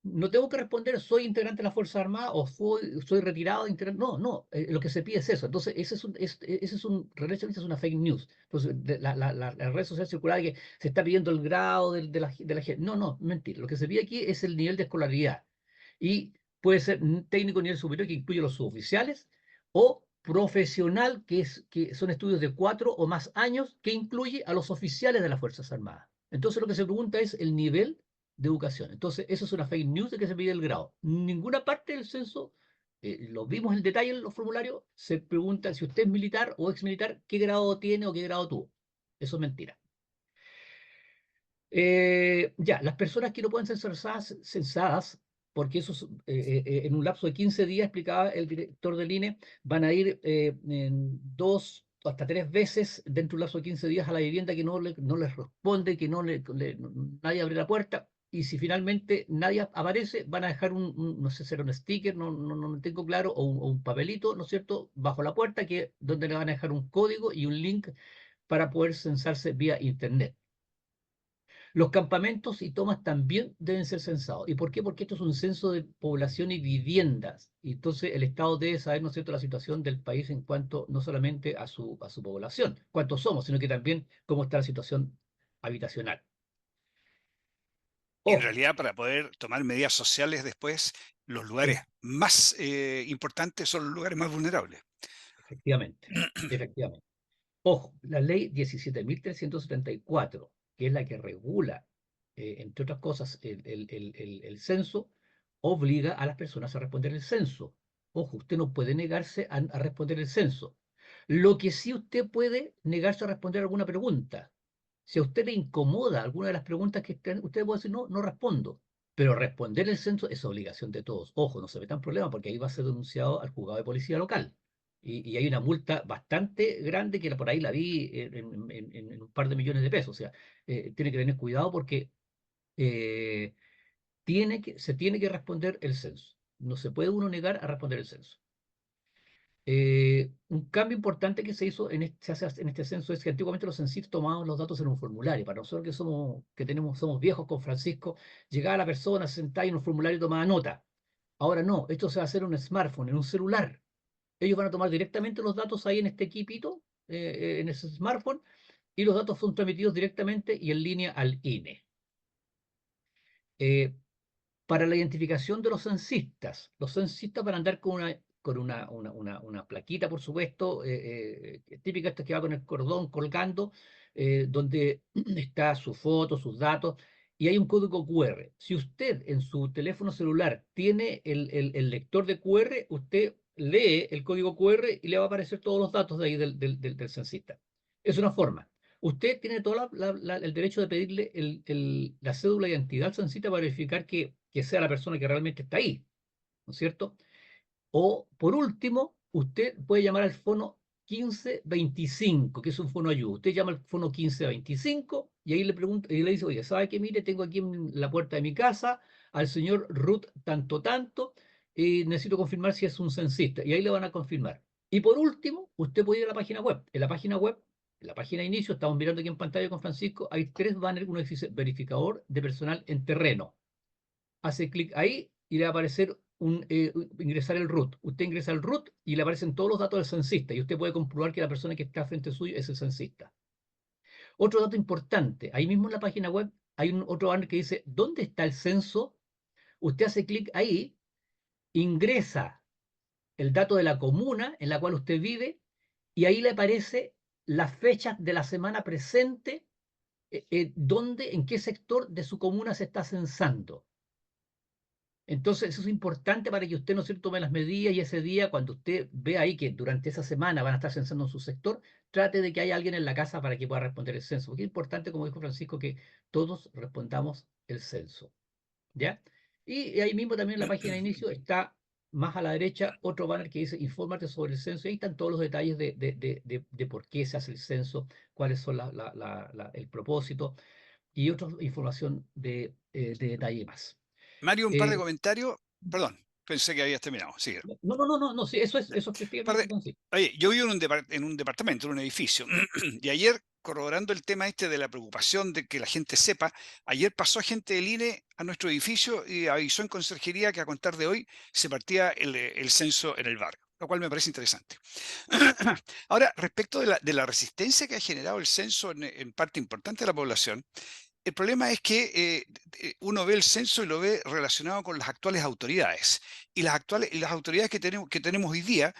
No tengo que responder, soy integrante de las Fuerzas Armadas o soy retirado de integrante. No, no, lo que se pide es eso. Entonces, realmente es una fake news. Entonces, la red social circular que se está pidiendo el grado de la gente. No, no, mentira. Lo que se pide aquí es el nivel de escolaridad. Y puede ser técnico nivel superior, que incluye los suboficiales, o profesional, que son estudios de 4 o más años, que incluye a los oficiales de las Fuerzas Armadas. Entonces, lo que se pregunta es el nivel de educación. Entonces, eso es una fake news de que se pide el grado. Ninguna parte del censo, lo vimos en detalle en los formularios, se pregunta si usted es militar o exmilitar, qué grado tiene o qué grado tuvo. Eso es mentira. Ya, las personas que no pueden ser censadas, porque eso en un lapso de 15 días, explicaba el director del INE, van a ir en 2 hasta 3 veces dentro de un lapso de 15 días a la vivienda que no les responde, que nadie abre la puerta. Y si finalmente nadie aparece, van a dejar no sé si será un sticker, no tengo claro, o un papelito, ¿no es cierto?, bajo la puerta, donde le van a dejar un código y un link para poder censarse vía internet. Los campamentos y tomas también deben ser censados. ¿Y por qué? Porque esto es un censo de población y viviendas. Y entonces el Estado debe saber, ¿no es cierto?, la situación del país en cuanto no solamente a su población, cuántos somos, sino que también cómo está la situación habitacional. Y en Ojo, realidad, para poder tomar medidas sociales después, los lugares sí, más importantes son los lugares más vulnerables. efectivamente, efectivamente. Ojo, la ley 17.374, que es la que regula, entre otras cosas, el censo, obliga a las personas a responder el censo. Ojo, usted no puede negarse a responder el censo. Lo que sí usted puede negarse a responder alguna pregunta. Si a usted le incomoda alguna de las preguntas que usted puede decir, no, no respondo. Pero responder el censo es obligación de todos. Ojo, no se metan problemas porque ahí va a ser denunciado al juzgado de policía local. Y hay una multa bastante grande que por ahí la vi en un par de millones de pesos. O sea, tiene que tener cuidado porque eh, se tiene que responder el censo. No se puede uno negar a responder el censo. Un cambio importante que se hace en este censo es que antiguamente los censistas tomaban los datos en un formulario. Para nosotros somos viejos con Francisco, llegaba la persona, se sentaba en un formulario y tomaba nota. Ahora no, esto se va a hacer en un smartphone, en un celular. Ellos van a tomar directamente los datos ahí en este equipito, en ese smartphone, y los datos son transmitidos directamente y en línea al INE. Eh, para la identificación de los censistas van a andar con una plaquita, por supuesto, típica esta que va con el cordón colgando, donde está su foto, sus datos, y hay un código QR. Si usted en su teléfono celular tiene el lector de QR, usted lee el código QR y le va a aparecer todos los datos de ahí del censista. Es una forma. Usted tiene todo el derecho de pedirle la cédula de identidad al censista para verificar que sea la persona que realmente está ahí, ¿no es cierto? O, por último, usted puede llamar al fono 1525, que es un fono ayuda. Usted llama al fono 1525 y ahí le pregunta y le dice, oye, ¿sabe qué? Mire, tengo aquí en la puerta de mi casa al señor Ruth tanto tanto y necesito confirmar si es un censista. Y ahí le van a confirmar. Y por último, usted puede ir a la página web. En la página web, en la página de inicio, estamos mirando aquí en pantalla con Francisco, hay 3 banners, uno que dice verificador de personal en terreno. Hace clic ahí y le va a aparecer ingresar el root. Usted ingresa el root y le aparecen todos los datos del censista y usted puede comprobar que la persona que está frente suyo es el censista. Otro dato importante, ahí mismo en la página web hay otro banner que dice ¿dónde está el censo? Usted hace clic ahí, ingresa el dato de la comuna en la cual usted vive y ahí le aparece las fechas de la semana presente, en qué sector de su comuna se está censando. Entonces, eso es importante para que usted, ¿no es cierto?, tome las medidas y ese día, cuando usted ve ahí que durante esa semana van a estar censando en su sector, trate de que haya alguien en la casa para que pueda responder el censo. Porque es importante, como dijo Francisco, que todos respondamos el censo. ¿Ya? Y ahí mismo también en la página de inicio está más a la derecha otro banner que dice infórmate sobre el censo. Y ahí están todos los detalles de por qué se hace el censo, cuáles son el propósito y otra información de detalle más. Mario, un par de Eh, comentarios. Perdón, pensé que habías terminado. Sigue. no, sí, eso es, Eh, eso par efectivamente de- consiste. Oye, yo vivo en un departamento, en un edificio, y ayer, corroborando el tema este de la preocupación de que la gente sepa, ayer pasó gente del INE a nuestro edificio y avisó en conserjería que a contar de hoy se partía el censo en el barrio, lo cual me parece interesante. Ahora, respecto de la resistencia que ha generado el censo en parte importante de la población, el problema es que uno ve el censo y lo ve relacionado con las actuales autoridades. Y las autoridades que tenemos hoy día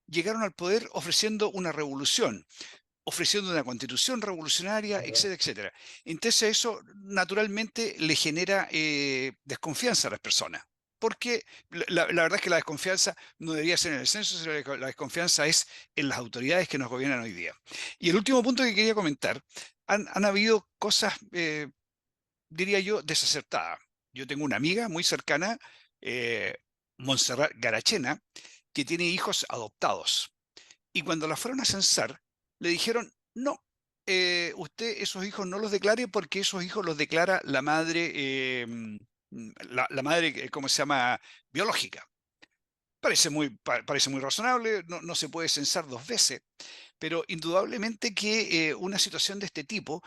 llegaron al poder ofreciendo una revolución, ofreciendo una constitución revolucionaria, ¿Verdad? etcétera, etcétera. Entonces eso naturalmente le genera desconfianza a las personas. Porque la verdad es que la desconfianza no debería ser en el censo, sino la desconfianza es en las autoridades que nos gobiernan hoy día. Y el último punto que quería comentar, han habido cosas, diría yo, desacertadas. Yo tengo una amiga muy cercana, eh, Montserrat Garachena, que tiene hijos adoptados. Y cuando la fueron a censar, le dijeron, no, usted esos hijos no los declare porque esos hijos los declara la madre, la madre, ¿cómo se llama? Biológica. Parece muy razonable, no se puede censar dos veces, pero indudablemente que una situación de este tipo,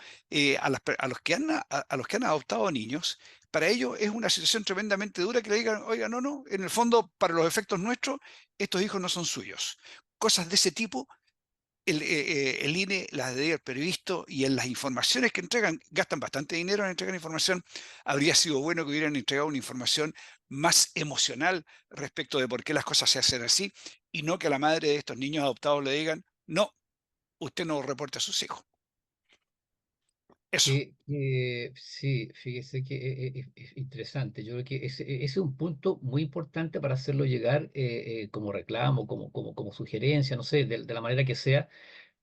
a los que a los que han adoptado niños, para ellos es una situación tremendamente dura que le digan, oiga, no, en el fondo, para los efectos nuestros, estos hijos no son suyos. Cosas de ese tipo el INE las debería haber previsto y en las informaciones que entregan, gastan bastante dinero en entregar información, habría sido bueno que hubieran entregado una información más emocional respecto de por qué las cosas se hacen así y no que a la madre de estos niños adoptados le digan, no, usted no reporte a sus hijos. Eso, Sí, fíjese que es interesante. Yo creo que ese es un punto muy importante para hacerlo llegar como reclamo, como sugerencia, no sé, de la manera que sea,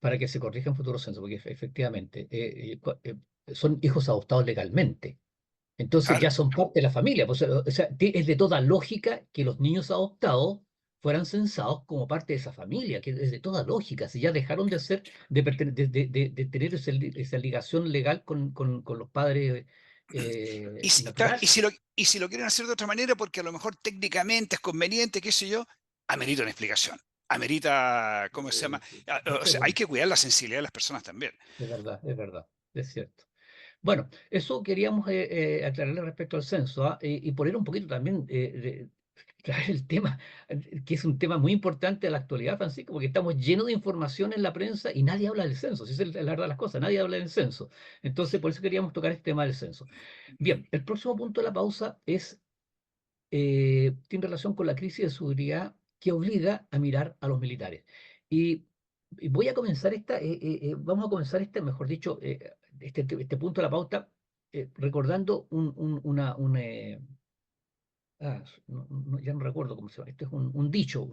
para que se corrija en futuros censos, porque efectivamente son hijos adoptados legalmente. Entonces claro. ya son parte de la familia. Pues, o sea, es de toda lógica que los niños adoptados fueran censados como parte de esa familia, que es de toda lógica. Si ya dejaron de ser, de tener esa ligación legal con los padres Claro, naturales. y si lo quieren hacer de otra manera, porque a lo mejor técnicamente es conveniente, qué sé yo, amerita una explicación. Amerita, ¿cómo se llama? Sí, O estoy de sea, hay acuerdo. que cuidar la sensibilidad de las personas también. Es verdad, es cierto. Bueno, eso queríamos aclararle respecto al censo, ¿ah? Y poner un poquito también, traer el tema, que es un tema muy importante a la actualidad, Francisco, porque estamos llenos de información en la prensa y nadie habla del censo, si esa es la verdad de las cosas, nadie habla del censo. Entonces, por eso queríamos tocar este tema del censo. Bien, el próximo punto de la pausa tiene relación con la crisis de seguridad que obliga a mirar a los militares. Y, y voy a comenzar vamos a comenzar mejor dicho, este punto de la pauta, recordando ya no recuerdo cómo se llama, esto es un dicho,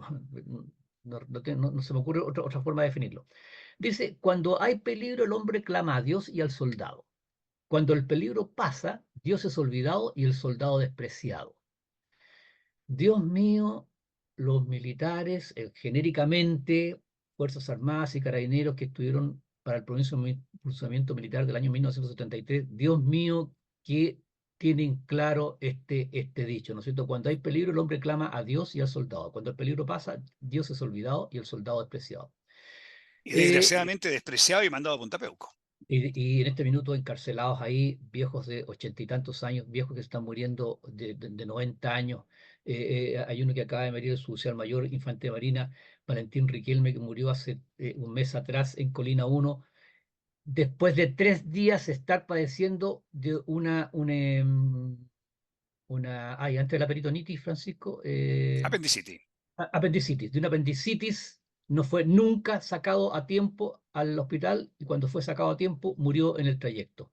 no se me ocurre otra forma de definirlo. Dice, cuando hay peligro el hombre clama a Dios y al soldado. Cuando el peligro pasa, Dios es olvidado y el soldado despreciado. Dios mío, los militares, genéricamente, Fuerzas Armadas y Carabineros que estuvieron para el procesamiento militar del año 1973, Dios mío, que tienen claro este dicho, ¿no es cierto? Cuando hay peligro, el hombre clama a Dios y al soldado. Cuando el peligro pasa, Dios es olvidado y el soldado despreciado. Y Eh, desgraciadamente despreciado y mandado a Punta Peuco. y en este minuto encarcelados ahí, viejos de ochenta y tantos años, viejos que se están muriendo de 90 años. Hay uno que acaba de morir, su oficial mayor, infante de marina, Valentín Riquelme, que murió hace un mes atrás en Colina 1, después de 3 días estar padeciendo de antes de la peritonitis, Francisco, Apendicitis. apendicitis, de una apendicitis, no fue nunca sacado a tiempo al hospital y cuando fue sacado a tiempo murió en el trayecto.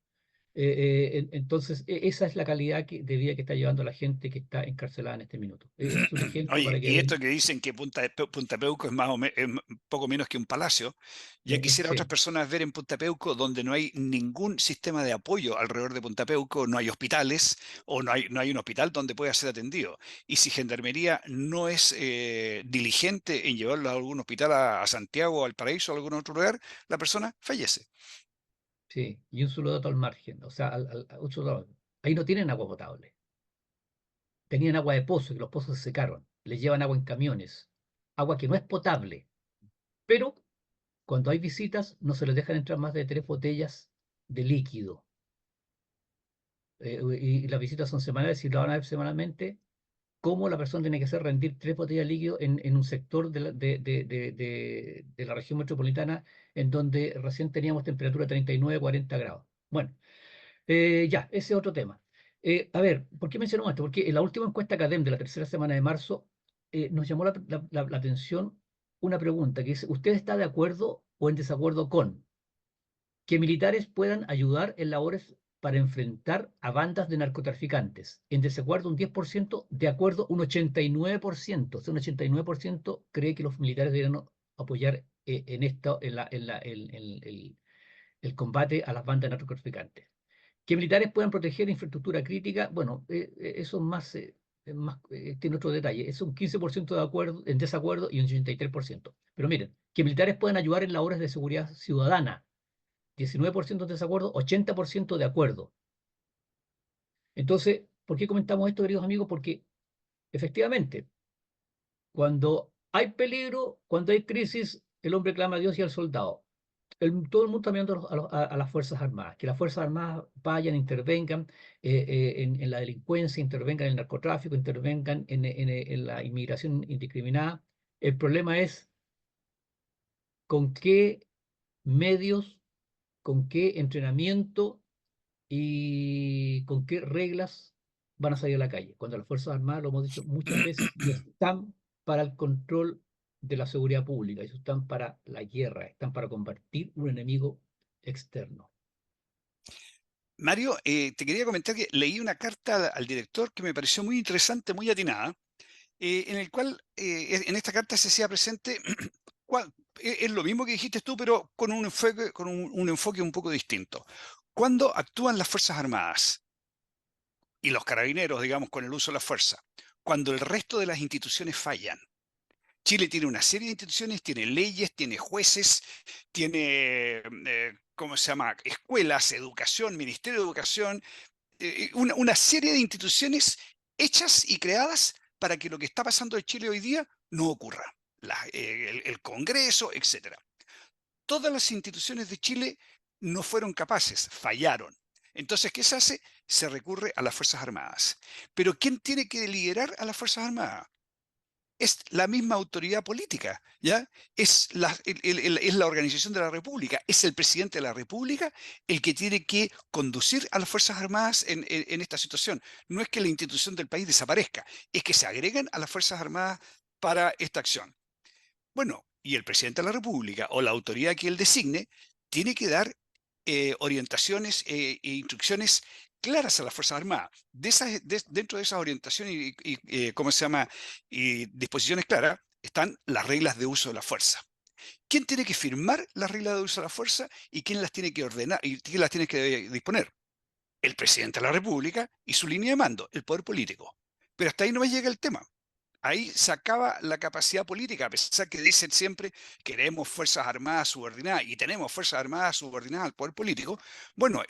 Entonces, esa es la calidad de vida que está llevando la gente que está encarcelada en este minuto. Ese es un ejemplo Oye, para que y esto vean. que dicen que Punta Peuco es más poco menos que un palacio, ya quisiera otras Sí, personas ver en Punta Peuco donde no hay ningún sistema de apoyo alrededor de Punta Peuco, no hay hospitales o no hay un hospital donde pueda ser atendido. Y si Gendarmería no es diligente en llevarlo a algún hospital a Santiago, al Paraíso, a algún otro lugar, la persona fallece. sí. Y un solo dato al margen. O sea, un solo dato. Ahí no tienen agua potable. Tenían agua de pozo y los pozos se secaron. Les llevan agua en camiones. Agua que no es potable. Pero cuando hay visitas, no se les dejan entrar más de 3 botellas de líquido. Y las visitas son semanales y la van a ver semanalmente. ¿Cómo la persona tiene que hacer rendir 3 botellas de líquido en un sector de la región metropolitana en donde recién teníamos temperatura de 39, 40 grados? Bueno, ya, ese es otro tema. A ver, ¿por qué mencionamos esto? Porque en la última encuesta CADEM de la tercera semana de marzo nos llamó la atención una pregunta que dice, ¿usted está de acuerdo o en desacuerdo con que militares puedan ayudar en labores para enfrentar a bandas de narcotraficantes? En desacuerdo un 10%, de acuerdo un 89%. O sea, un 89% cree que los militares deberían apoyar en esto, el combate a las bandas de narcotraficantes. Que militares puedan proteger infraestructura crítica, bueno, eso tiene otro detalle. Es un 15% de acuerdo, en desacuerdo y un 83%. Pero miren, que militares puedan ayudar en labores de seguridad ciudadana, 19% de desacuerdo, 80% de acuerdo. Entonces, ¿por qué comentamos esto, queridos amigos? Porque efectivamente, cuando hay peligro, cuando hay crisis, el hombre clama a Dios y al soldado. Todo el mundo está mirando a las Fuerzas Armadas, que las Fuerzas Armadas vayan, intervengan en la delincuencia, intervengan en el narcotráfico, intervengan en la inmigración indiscriminada. El problema es con qué medios, con qué entrenamiento y con qué reglas van a salir a la calle. Cuando las Fuerzas Armadas, lo hemos dicho muchas veces, no están para el control de la seguridad pública, ellos están para la guerra, están para combatir un enemigo externo. Mario, te quería comentar que leí una carta al director que me pareció muy interesante, muy atinada, en el cual, en esta carta se hacía presente, es lo mismo que dijiste tú, pero con un enfoque un poco distinto. Cuando actúan las Fuerzas Armadas y los carabineros, digamos, con el uso de la fuerza, cuando el resto de las instituciones fallan. Chile tiene una serie de instituciones, tiene leyes, tiene jueces, tiene, ¿cómo se llama?, escuelas, educación, Ministerio de Educación, una serie de instituciones hechas y creadas para que lo que está pasando en Chile hoy día no ocurra. El Congreso, etcétera. Todas las instituciones de Chile no fueron capaces, fallaron. Entonces, ¿qué se hace? Se recurre a las Fuerzas Armadas. Pero ¿quién tiene que liderar a las Fuerzas Armadas? Es la misma autoridad política, ¿ya? Es la organización de la República, es el presidente de la República el que tiene que conducir a las Fuerzas Armadas en esta situación. No es que la institución del país desaparezca, es que se agregan a las Fuerzas Armadas para esta acción. Bueno, y el presidente de la República o la autoridad que él designe tiene que dar orientaciones e instrucciones claras a las Fuerzas Armadas. Dentro de esas orientaciones ¿cómo se llama? Y disposiciones claras están las reglas de uso de la fuerza. ¿Quién tiene que firmar las reglas de uso de la fuerza y quién las tiene que ordenar y quién las tiene que disponer? El presidente de la República y su línea de mando, el poder político. Pero hasta ahí no me llega el tema. Ahí se acaba la capacidad política, a pesar que dicen siempre queremos fuerzas armadas subordinadas y tenemos fuerzas armadas subordinadas al poder político. Bueno,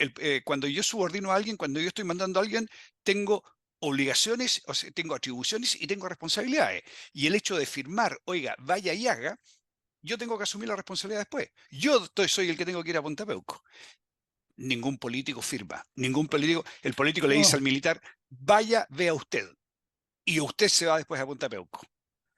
cuando yo subordino a alguien, cuando yo estoy mandando a alguien, tengo obligaciones, o sea, tengo atribuciones y tengo responsabilidades. Y el hecho de firmar, oiga, vaya y haga, yo tengo que asumir la responsabilidad después. Soy el que tengo que ir a Punta Peuco. Ningún político firma, ningún político, el político le dice al No, militar, vaya, vea usted y usted se va después a Punta Peuco.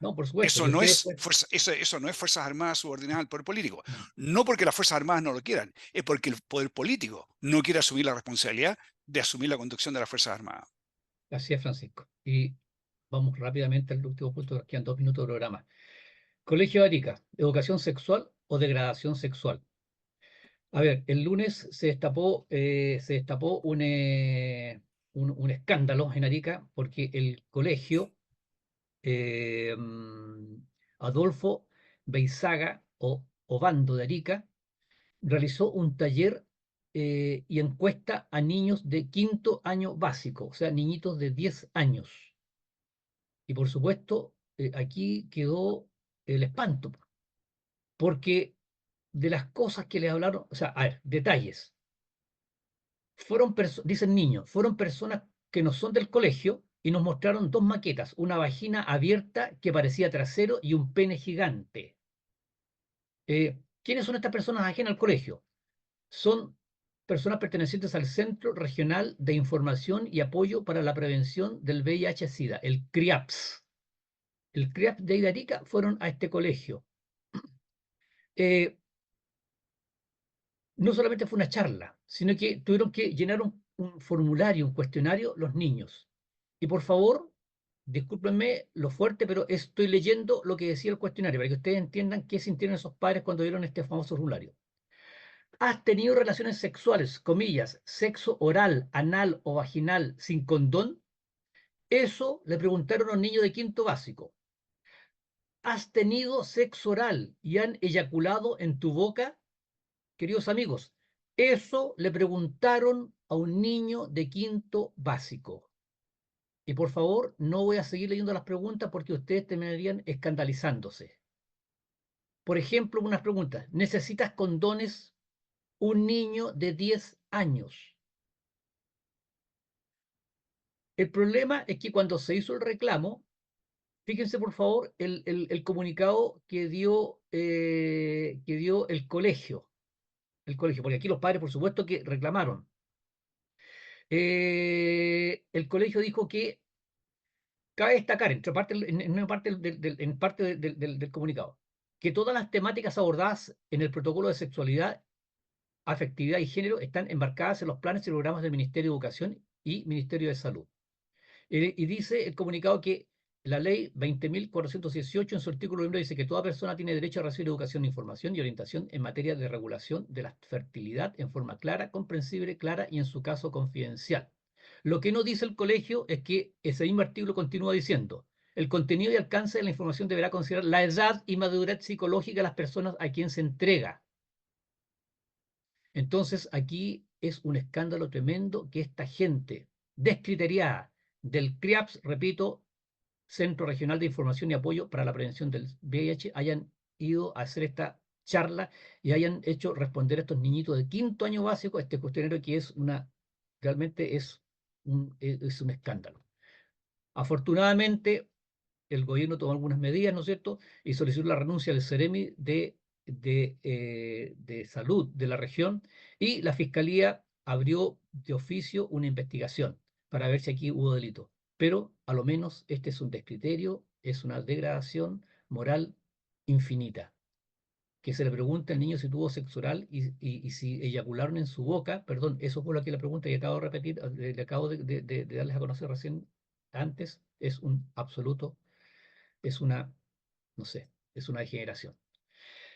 no, por supuesto, Eso si no ustedes es pues, eso no es Fuerzas Armadas subordinadas al poder político. No porque las Fuerzas Armadas no lo quieran, es porque el poder político no quiere asumir la responsabilidad de asumir la conducción de las Fuerzas Armadas. así es, Francisco. Y vamos rápidamente al último punto, que quedan 2 minutos de programa. Colegio de Arica, ¿educación sexual o degradación sexual? A ver, el lunes se destapó un escándalo en Arica porque el colegio Adolfo Beizaga o Obando de Arica realizó un taller y encuesta a niños de 5º año básico, o sea, niñitos de 10 años. Y por supuesto, aquí quedó el espanto, porque de las cosas que les hablaron, o sea, a ver, detalles. Dicen niños, fueron personas que no son del colegio y nos mostraron 2 maquetas, una vagina abierta que parecía trasero y un pene gigante. ¿Quiénes son estas personas ajenas al colegio? Son personas pertenecientes al Centro Regional de Información y Apoyo para la Prevención del VIH-Sida, el CRIAPS. El CRIAPS de Arica fueron a este colegio. No solamente fue una charla, sino que tuvieron que llenar un formulario, un cuestionario, los niños. Y por favor, discúlpenme lo fuerte, pero estoy leyendo lo que decía el cuestionario, para que ustedes entiendan qué sintieron esos padres cuando vieron este famoso formulario. ¿Has tenido relaciones sexuales, comillas, sexo oral, anal o vaginal sin condón? Eso le preguntaron a un niño de 5º básico. ¿Has tenido sexo oral y han eyaculado en tu boca? Queridos amigos, eso le preguntaron a un niño de 5º básico. Y por favor, no voy a seguir leyendo las preguntas porque ustedes terminarían escandalizándose. Por ejemplo, unas preguntas. ¿Necesitas condones? Un niño de 10 años. El problema es que cuando se hizo el reclamo, fíjense por favor el comunicado que dio el colegio. Porque aquí los padres, por supuesto, que reclamaron. El colegio dijo que cabe destacar, en parte del comunicado, que todas las temáticas abordadas en el protocolo de sexualidad, afectividad y género están embarcadas en los planes y programas del Ministerio de Educación y Ministerio de Salud. Y dice el comunicado que la ley 20.418 en su artículo 1 dice que toda persona tiene derecho a recibir educación, información y orientación en materia de regulación de la fertilidad en forma clara, comprensible, clara y en su caso confidencial. Lo que no dice el colegio es que ese mismo artículo continúa diciendo: el contenido y alcance de la información deberá considerar la edad y madurez psicológica de las personas a quien se entrega. Entonces aquí es un escándalo tremendo que esta gente descriteriada del CRIAPS, repito, Centro Regional de Información y Apoyo para la Prevención del VIH, hayan ido a hacer esta charla y hayan hecho responder a estos niñitos de 5º año básico este cuestionario que realmente es un escándalo. Afortunadamente, el gobierno tomó algunas medidas, ¿no es cierto?, y solicitó la renuncia del Ceremi de Salud de la región, y la Fiscalía abrió de oficio una investigación para ver si aquí hubo delito. Pero a lo menos este es un descriterio, es una degradación moral infinita. Que se le pregunte al niño si tuvo sexo oral y si eyacularon en su boca, perdón, eso fue lo que la pregunta que acabo de repetir, le acabo de darles a conocer recién antes, es un absoluto, es una degeneración.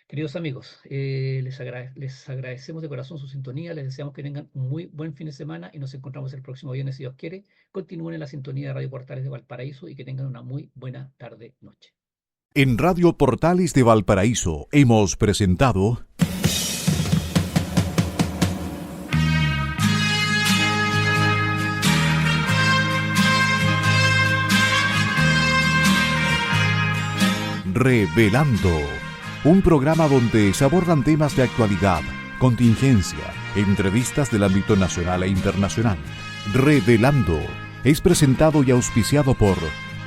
Queridos amigos, les agradecemos de corazón su sintonía, les deseamos que tengan un muy buen fin de semana y nos encontramos el próximo viernes si Dios quiere. Continúen en la sintonía de Radio Portales de Valparaíso y que tengan una muy buena tarde-noche. En Radio Portales de Valparaíso hemos presentado Revelando, un programa donde se abordan temas de actualidad, contingencia, entrevistas del ámbito nacional e internacional. Revelando es presentado y auspiciado por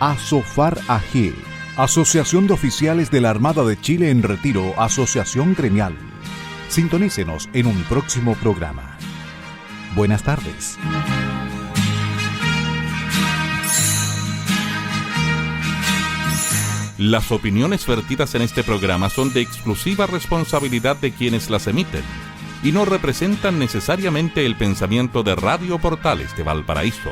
Asofar AG, Asociación de Oficiales de la Armada de Chile en Retiro, Asociación Gremial. Sintonícenos en un próximo programa. Buenas tardes. Las opiniones vertidas en este programa son de exclusiva responsabilidad de quienes las emiten y no representan necesariamente el pensamiento de Radio Portales de Valparaíso.